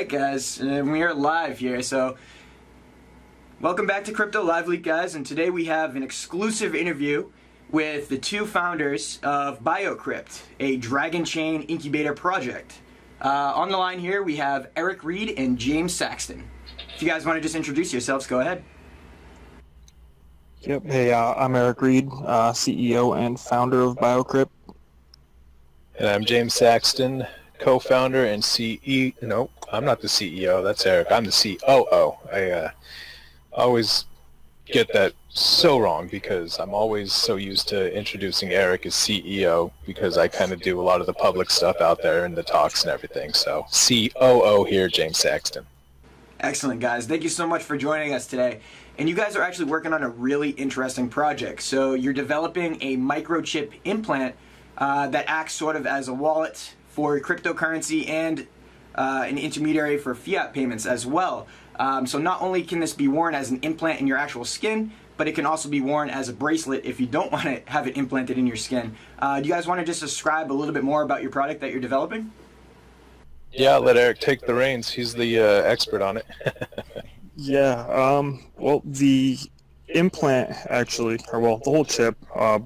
Alright guys, we are live here, so welcome back to Crypto Live Leak, guys, and today we have an exclusive interview with the two founders of BioCrypt, a Dragonchain Incubator project. On the line here we have Eric Reed and James Saxton. If you guys want to just introduce yourselves, go ahead. Yep. Hey, I'm Eric Reed, CEO and founder of BioCrypt. And I'm James Saxton, co-founder and CEO. No, I'm not the CEO. That's Eric. I'm the COO. I always get that so wrong because I'm always so used to introducing Eric as CEO because I kind of do a lot of the public stuff out there and the talks and everything. So COO here, James Saxton. Excellent, guys. Thank you so much for joining us today. And you guys are actually working on a really interesting project. So you're developing a microchip implant that acts sort of as a wallet for cryptocurrency and an intermediary for fiat payments as well. So not only can this be worn as an implant in your actual skin, but it can also be worn as a bracelet if you don't want to have it implanted in your skin. Do you guys want to just describe a little bit more about your product that you're developing? Yeah, let Eric take the reins. He's the expert on it. Yeah, well, the implant actually, or well, the whole chip,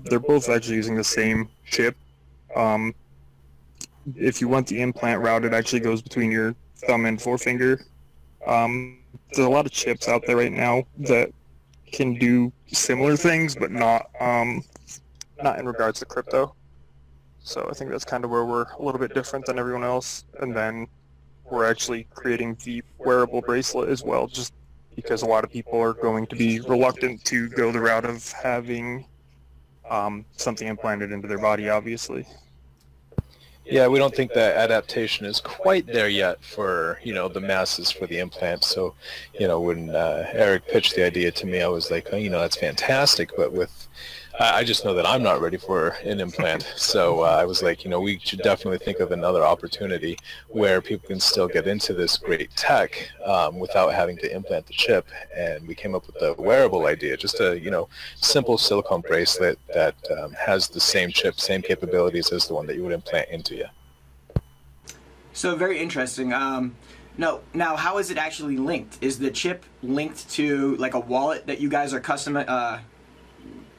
they're both actually using the same chip. If you want the implant route, it actually goes between your thumb and forefinger. There's a lot of chips out there right now that can do similar things, but not in regards to crypto. So I think that's kind of where we're a little bit different than everyone else. And then we're actually creating the wearable bracelet as well, just because a lot of people are going to be reluctant to go the route of having something implanted into their body, obviously. Yeah, we don't think that adaptation is quite there yet for, the masses for the implant. So, when Eric pitched the idea to me, I was like, oh, that's fantastic. But I just know that I'm not ready for an implant. So I was like, we should definitely think of another opportunity where people can still get into this great tech without having to implant the chip. And we came up with the wearable idea, just a, simple silicone bracelet that has the same chip, same capabilities as the one that you would implant into you. So very interesting. Now, how is it actually linked? Is the chip linked to like a wallet that you guys are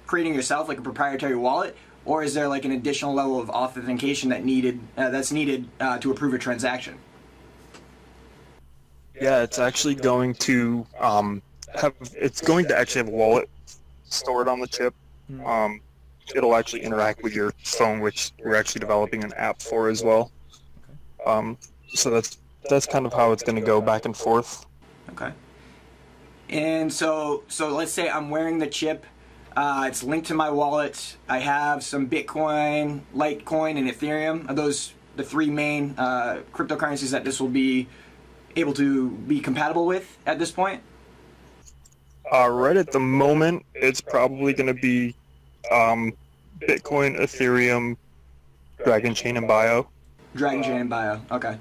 creating yourself, like a proprietary wallet, or is there like an additional level of authentication that's needed to approve a transaction? Yeah, it's actually going to actually have a wallet stored on the chip. It'll actually interact with your phone, which we're actually developing an app for as well. So that's kind of how it's going to go back and forth. Okay. And so let's say I'm wearing the chip. It's linked to my wallet. I have some Bitcoin, Litecoin, and Ethereum. Are those the three main cryptocurrencies that this will be able to be compatible with at this point? Right at the moment, it's probably going to be Bitcoin, Ethereum, Dragonchain, and Bio. Dragonchain and Bio, okay.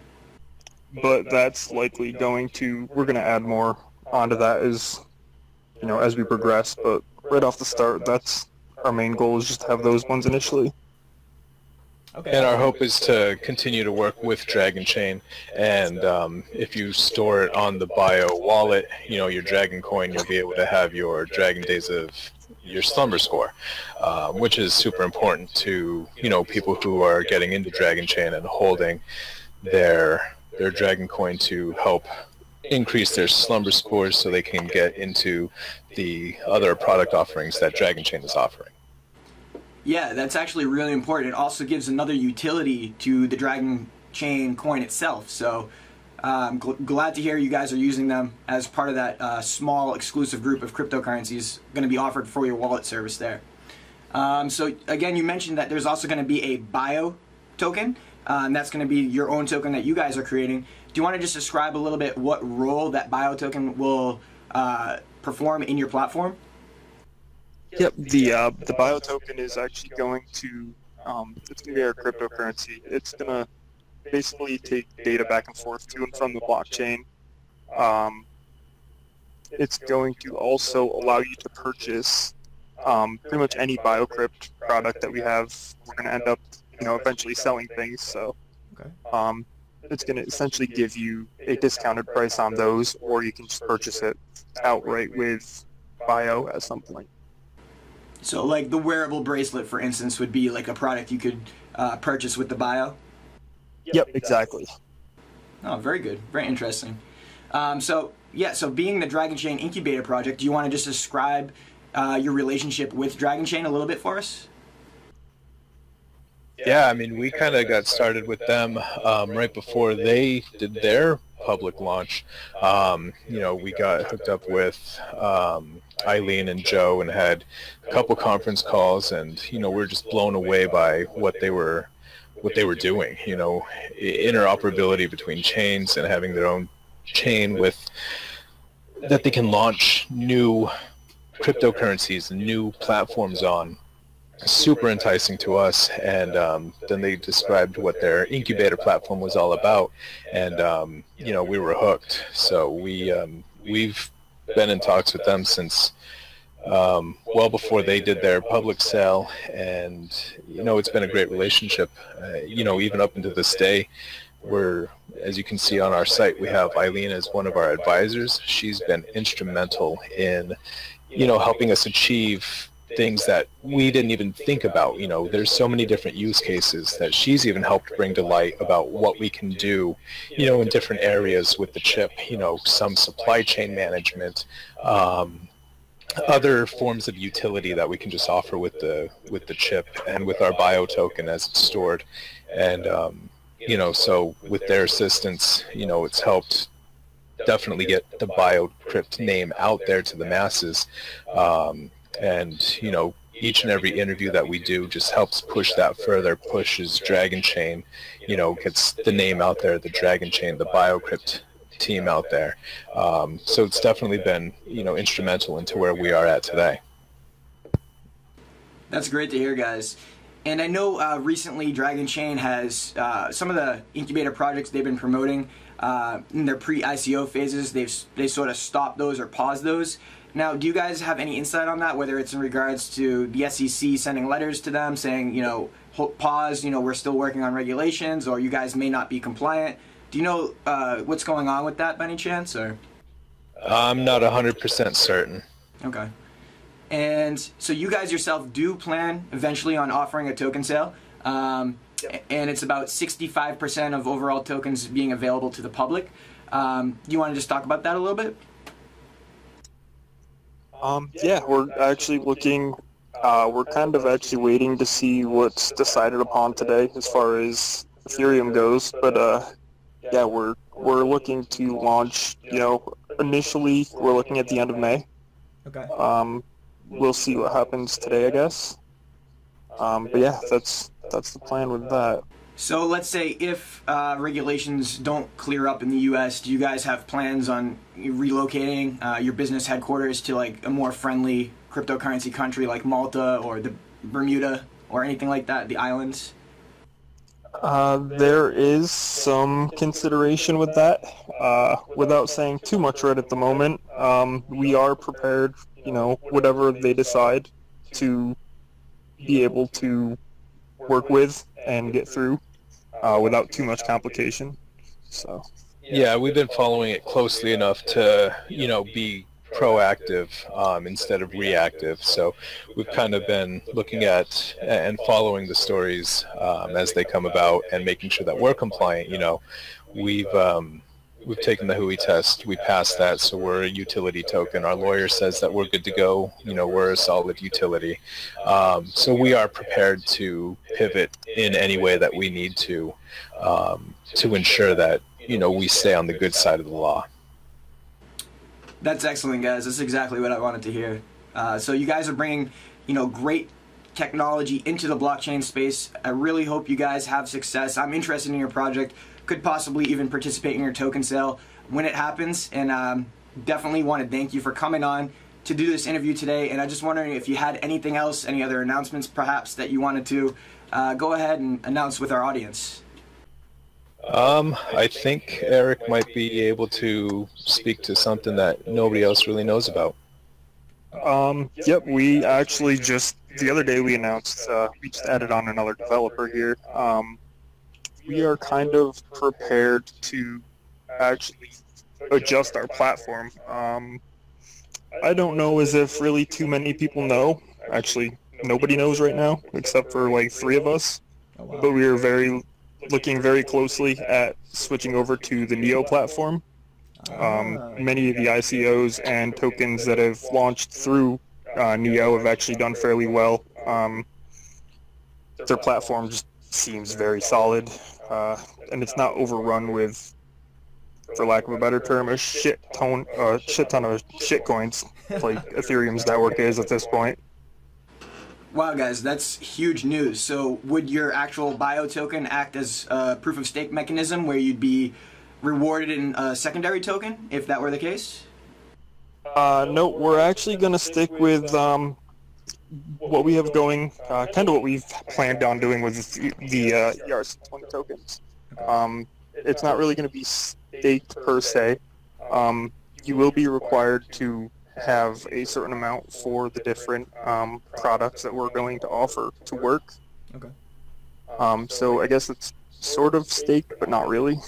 But that's likely we're going to add more onto that as we progress, but right off the start, that's our main goal, is just to have those ones initially. Okay. And our hope is to continue to work with Dragonchain, and if you store it on the Bio wallet, your Dragon coin, you'll be able to have your Dragon Days of your slumber score, which is super important to, people who are getting into Dragonchain and holding their Dragon coin to help increase their slumber scores so they can get into the other product offerings that Dragonchain is offering. Yeah, that's actually really important. It also gives another utility to the Dragonchain coin itself. So I'm glad to hear you guys are using them as part of that small exclusive group of cryptocurrencies going to be offered for your wallet service there. So again, you mentioned that there's also going to be a Bio token, and that's going to be your own token that you guys are creating. Do you want to just describe a little bit what role that Bio token will perform in your platform? Yep, the Bio token is actually going to it's going to be our cryptocurrency. It's going to basically take data back and forth to and from the blockchain. It's going to also allow you to purchase pretty much any BioCrypt product that we have. We're going to end up, eventually selling things. So, it's going to essentially give you a discounted price on those, or you can just purchase it outright with Bio at some point. So like the wearable bracelet, for instance, would be like a product you could purchase with the Bio? Yep, exactly. Oh, very good. Very interesting. So being the Dragonchain Incubator project, do you want to just describe your relationship with Dragonchain a little bit for us? Yeah, I mean, we kind of got started with them right before they did their public launch. We got hooked up with Eileen and Joe and had a couple conference calls, and we were just blown away by what they were doing. Interoperability between chains and having their own chain with that they can launch new cryptocurrencies and new platforms on. Super enticing to us, and then they described what their incubator platform was all about, and we were hooked. So we've been in talks with them since well before they did their public sale, and it's been a great relationship. Even up into this day, we're, as you can see on our site, we have Eileen as one of our advisors. She's been instrumental in helping us achieve things that we didn't even think about. There's so many different use cases that she's even helped bring to light about what we can do, in different areas with the chip, some supply chain management, other forms of utility that we can just offer with the chip and with our bio token as it's stored. And, so with their assistance, it's helped definitely get the BioCrypt name out there to the masses. And each and every interview that we do just helps push that further, pushes Dragonchain, gets the name out there, the Dragonchain, the BioCrypt team out there. So it's definitely been, instrumental into where we are at today. That's great to hear, guys. And I know recently Dragonchain has some of the incubator projects they've been promoting in their pre-ICO phases. They sort of stopped those or paused those. Now, do you guys have any insight on that, whether it's in regards to the SEC sending letters to them saying, pause, we're still working on regulations, or you guys may not be compliant? Do you know what's going on with that by any chance? Or I'm not 100% certain. Okay. And so you guys yourself do plan eventually on offering a token sale, and it's about 65% of overall tokens being available to the public. Do you want to just talk about that a little bit? Yeah, we're actually looking, we're kind of actually waiting to see what's decided upon today as far as Ethereum goes, but yeah, we're looking to launch, initially we're looking at the end of May. Okay. We'll see what happens today, I guess. But yeah, that's the plan with that. So let's say if regulations don't clear up in the U.S., do you guys have plans on relocating your business headquarters to like a more friendly cryptocurrency country like Malta or the Bermuda or anything like that, the islands? There is some consideration with that. Without saying too much right at the moment, we are prepared, whatever they decide to be able to work with and get through without too much complication. So yeah, we've been following it closely enough to be proactive instead of reactive. So we've kind of been looking at and following the stories as they come about and making sure that we're compliant. We've taken the Hui test. We passed that, so we're a utility token. Our lawyer says that we're good to go. We're a solid utility. So we are prepared to pivot in any way that we need to ensure that, we stay on the good side of the law. That's excellent, guys. That's exactly what I wanted to hear. So you guys are bringing, great technology into the blockchain space. I really hope you guys have success. I'm interested in your project. Could possibly even participate in your token sale when it happens, and definitely want to thank you for coming on to do this interview today. And I'm just wondering if you had anything else, any other announcements perhaps that you wanted to go ahead and announce with our audience. I think Eric might be able to speak to something that nobody else really knows about. Yep, we actually just, the other day we announced, we just added on another developer here. we are kind of prepared to actually adjust our platform. I don't know as if really too many people know. Actually, nobody knows right now except for like 3 of us. Oh, wow. But we are looking very closely at switching over to the Neo platform. Many of the ICOs and tokens that have launched through Neo have actually done fairly well. Their platform just seems very solid, and it's not overrun with, for lack of a better term, a shit ton of shit coins like Ethereum's network is at this point. Wow, guys, that's huge news. So would your actual bio token act as a proof of stake mechanism where you'd be rewarded in a secondary token if that were the case? No, we're actually going to stick with what we have going, kind of what we've planned on doing with the ERC20 tokens. It's not really going to be staked per se. You will be required to have a certain amount for the different products that we're going to offer to work. Okay. So I guess it's sort of staked, but not really.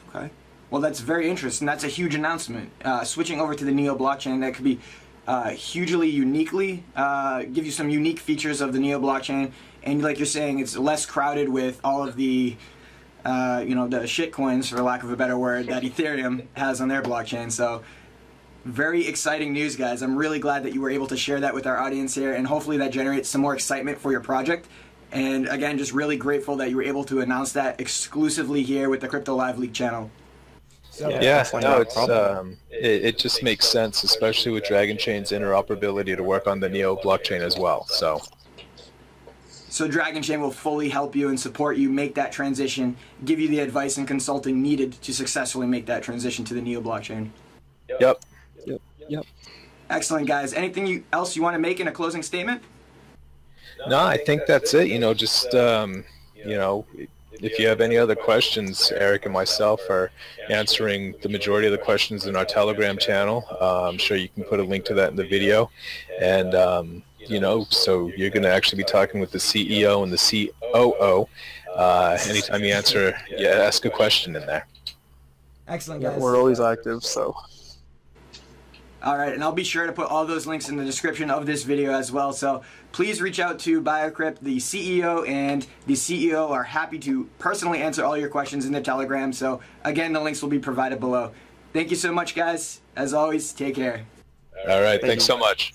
Okay. Well, that's very interesting. That's a huge announcement. Switching over to the Neo blockchain, that could be hugely uniquely, give you some unique features of the Neo blockchain. And like you're saying, it's less crowded with all of the, the shit coins, for lack of a better word, that Ethereum has on their blockchain. So very exciting news, guys. I'm really glad that you were able to share that with our audience here, and hopefully that generates some more excitement for your project. And again, just really grateful that you were able to announce that exclusively here with the Crypto Live League channel. Yeah, no, it just makes sense, especially with Dragonchain's interoperability to work on the Neo blockchain as well. So Dragonchain will fully help you and support you make that transition, give you the advice and consulting needed to successfully make that transition to the Neo blockchain. Yep. Excellent, guys. Anything else you want to make in a closing statement? No, I think that's it. Just if you have any other questions, Eric and myself are answering the majority of the questions in our Telegram channel. I'm sure you can put a link to that in the video. And, so you're going to actually be talking with the CEO and the COO anytime you ask a question in there. Excellent, guys. We're always active, so. All right, and I'll be sure to put all those links in the description of this video as well. So please reach out to BioCrypt. The CEO and the CEO are happy to personally answer all your questions in the Telegram. So again, the links will be provided below. Thank you so much, guys. As always, take care. All right, thanks so much.